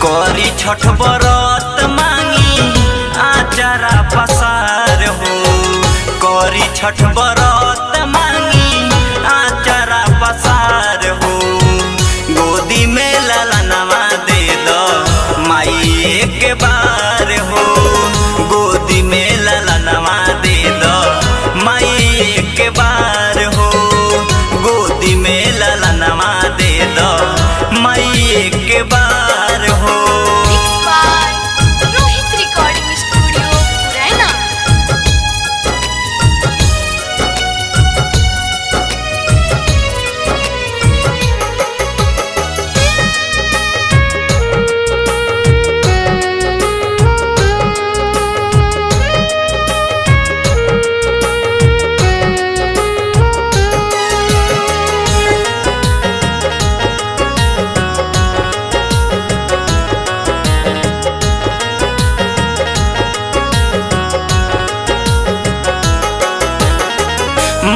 करी छठ बरत मांगी आचारा पसार हो। करी छठ बरत मांगी आचारा पसार हो। गोदी में ललनवा दे दो माई एक बार हो। गोदी में ललनवा दे दो माई एक बार हो। गोदी में ललनवा दे दो माई एक बार हो। रोहित रिकॉर्डिंग स्टूडियो पुराना।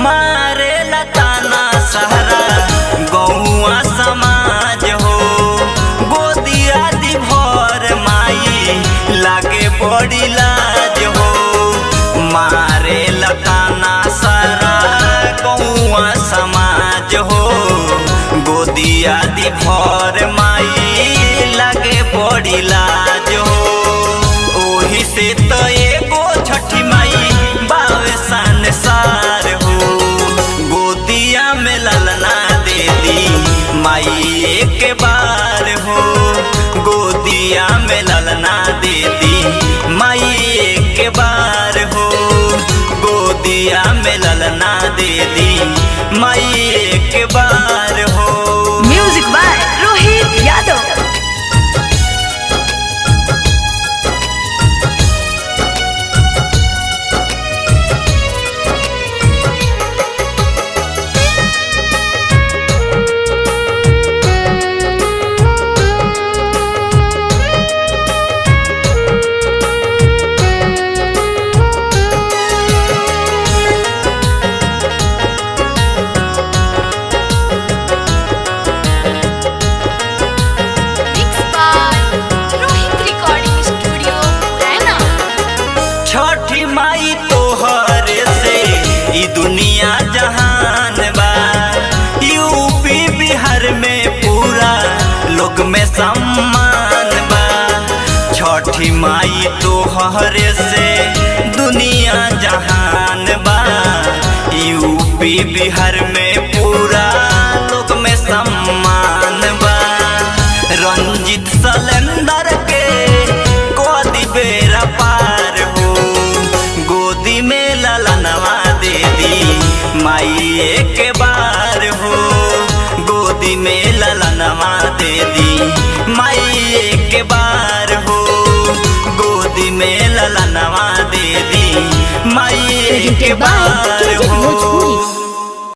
मारे लताना सहरा गौआ समाज हो। गोदिया दी भर माई लागे बड़ी लाज हो। मारे लताना सहरा गौआ समाज हो। गोदिया दी भर माई लागे बड़ी लाज हो। ओही से तो एगो छठी माई बावे संसार हो। गोदिया में ललना दे दी माई एक बार हो। गोदिया में ललना दे दी माई एक बार हो। गोदिया में ललना दे दी माई एक बार हो। Music by Rohit Yadav. छठी माई तोहरे से ई दुनिया जहान बा। यूपी बिहार में पूरा लोग में सम्मान बा। छठी माई तोहरे से दुनिया जहान बा। यूपी बिहार में पूरा लोग में सम्मान बा। रंजित सलेंदर के गोदी बेरा पार हो। गोदी में ललनवा दे दी माई एक बार हो। गोदी में ललनवा दे दी माई एक बार हो। गोदी में ललनवा दे दी माई एक बार हो।